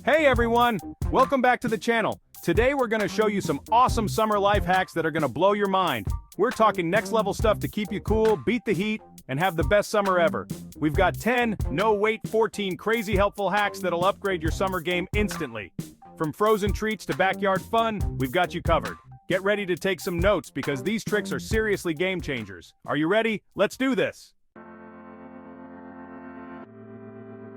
Hey everyone! Welcome back to the channel. Today we're gonna show you some awesome summer life hacks that are gonna blow your mind. We're talking next level stuff to keep you cool, beat the heat, and have the best summer ever. We've got 10, no wait, 14 crazy helpful hacks that'll upgrade your summer game instantly. From frozen treats to backyard fun, we've got you covered. Get ready to take some notes because these tricks are seriously game changers. Are you ready? Let's do this!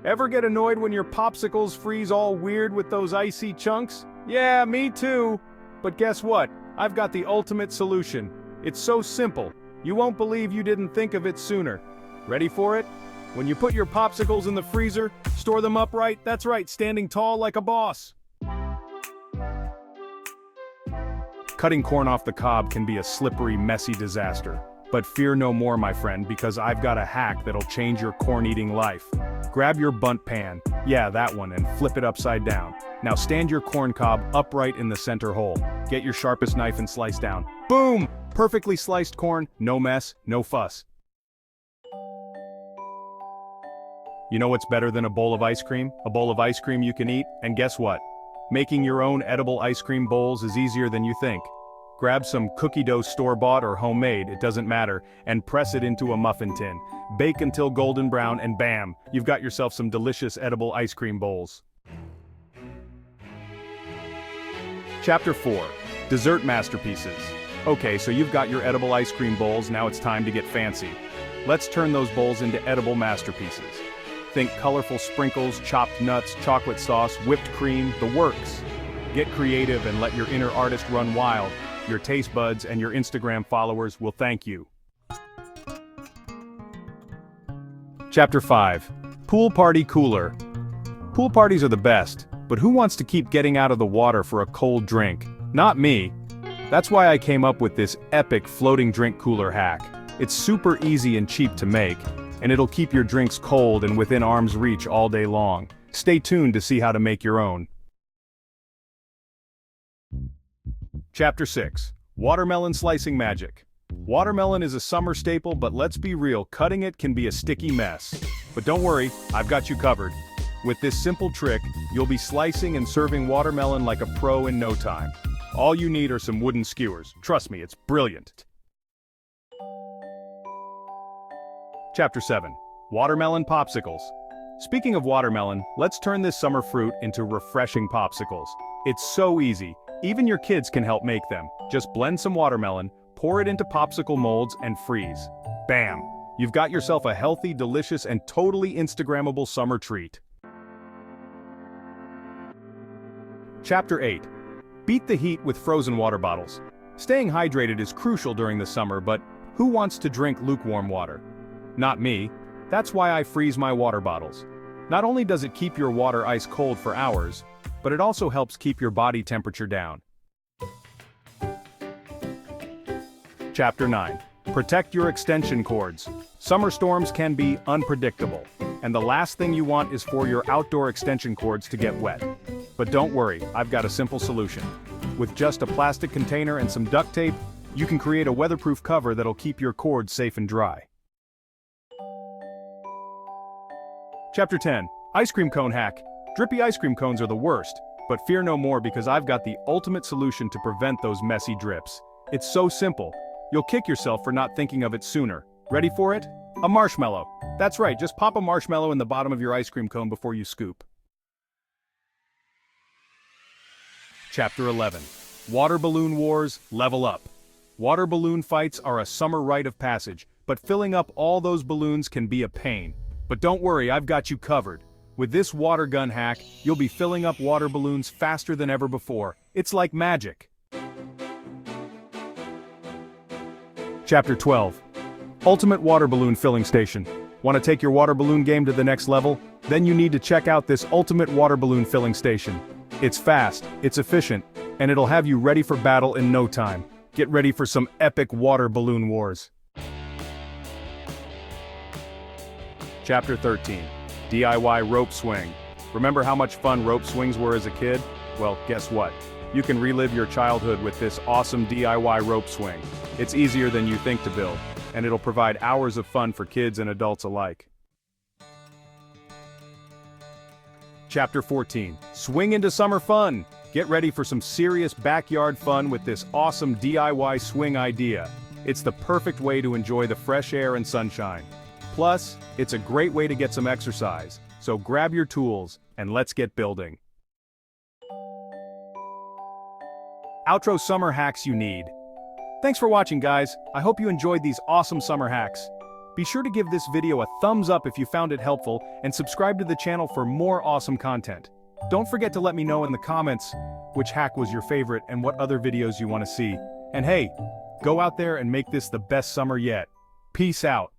Ever get annoyed when your popsicles freeze all weird with those icy chunks? Yeah, me too. But guess what? I've got the ultimate solution. It's so simple. You won't believe you didn't think of it sooner. Ready for it? When you put your popsicles in the freezer, store them upright. That's right, standing tall like a boss. Cutting corn off the cob can be a slippery, messy disaster. But fear no more, my friend, because I've got a hack that'll change your corn-eating life. Grab your bunt pan, yeah, that one, and flip it upside down. Now stand your corn cob upright in the center hole. Get your sharpest knife and slice down. Boom! Perfectly sliced corn, no mess, no fuss. You know what's better than a bowl of ice cream? A bowl of ice cream you can eat, and guess what? Making your own edible ice cream bowls is easier than you think. Grab some cookie dough store-bought or homemade, it doesn't matter, and press it into a muffin tin. Bake until golden brown and bam, you've got yourself some delicious edible ice cream bowls. Chapter 4. Dessert Masterpieces. Okay, so you've got your edible ice cream bowls, now it's time to get fancy. Let's turn those bowls into edible masterpieces. Think colorful sprinkles, chopped nuts, chocolate sauce, whipped cream, the works. Get creative and let your inner artist run wild. Your taste buds and your Instagram followers will thank you. Chapter 5. Pool Party Cooler. Pool parties are the best, but who wants to keep getting out of the water for a cold drink? Not me. That's why I came up with this epic floating drink cooler hack. It's super easy and cheap to make, and it'll keep your drinks cold and within arm's reach all day long. Stay tuned to see how to make your own. Chapter 6. Watermelon Slicing Magic. Watermelon is a summer staple, but let's be real, cutting it can be a sticky mess. But don't worry, I've got you covered. With this simple trick, you'll be slicing and serving watermelon like a pro in no time. All you need are some wooden skewers. Trust me, it's brilliant. Chapter 7. Watermelon Popsicles. Speaking of watermelon, let's turn this summer fruit into refreshing popsicles. It's so easy. Even your kids can help make them. Just blend some watermelon, pour it into popsicle molds, and freeze. Bam! You've got yourself a healthy, delicious, and totally Instagrammable summer treat. Chapter 8. Beat the heat with frozen water bottles. Staying hydrated is crucial during the summer, but who wants to drink lukewarm water? Not me. That's why I freeze my water bottles. Not only does it keep your water ice cold for hours, but it also helps keep your body temperature down. Chapter 9. Protect your extension cords. Summer storms can be unpredictable, and the last thing you want is for your outdoor extension cords to get wet. But don't worry, I've got a simple solution. With just a plastic container and some duct tape, you can create a weatherproof cover that'll keep your cords safe and dry. Chapter 10. Ice cream cone hack. Drippy ice cream cones are the worst, but fear no more because I've got the ultimate solution to prevent those messy drips. It's so simple. You'll kick yourself for not thinking of it sooner. Ready for it? A marshmallow. That's right, just pop a marshmallow in the bottom of your ice cream cone before you scoop. Chapter 11. Water balloon wars, level up. Water balloon fights are a summer rite of passage, but filling up all those balloons can be a pain. But don't worry, I've got you covered. With this water gun hack, you'll be filling up water balloons faster than ever before. It's like magic. Chapter 12. Ultimate Water Balloon Filling Station. Want to take your water balloon game to the next level? Then you need to check out this Ultimate Water Balloon Filling Station. It's fast, it's efficient, and it'll have you ready for battle in no time. Get ready for some epic water balloon wars. Chapter 13. DIY rope swing. Remember how much fun rope swings were as a kid? Well, guess what? You can relive your childhood with this awesome DIY rope swing. It's easier than you think to build, and it'll provide hours of fun for kids and adults alike. Chapter 14. Swing into summer fun! Get ready for some serious backyard fun with this awesome DIY swing idea. It's the perfect way to enjoy the fresh air and sunshine. Plus, it's a great way to get some exercise, so grab your tools and let's get building. Outro summer hacks you need. Thanks for watching, guys. I hope you enjoyed these awesome summer hacks. Be sure to give this video a thumbs up if you found it helpful and subscribe to the channel for more awesome content. Don't forget to let me know in the comments which hack was your favorite and what other videos you want to see. And hey, go out there and make this the best summer yet. Peace out.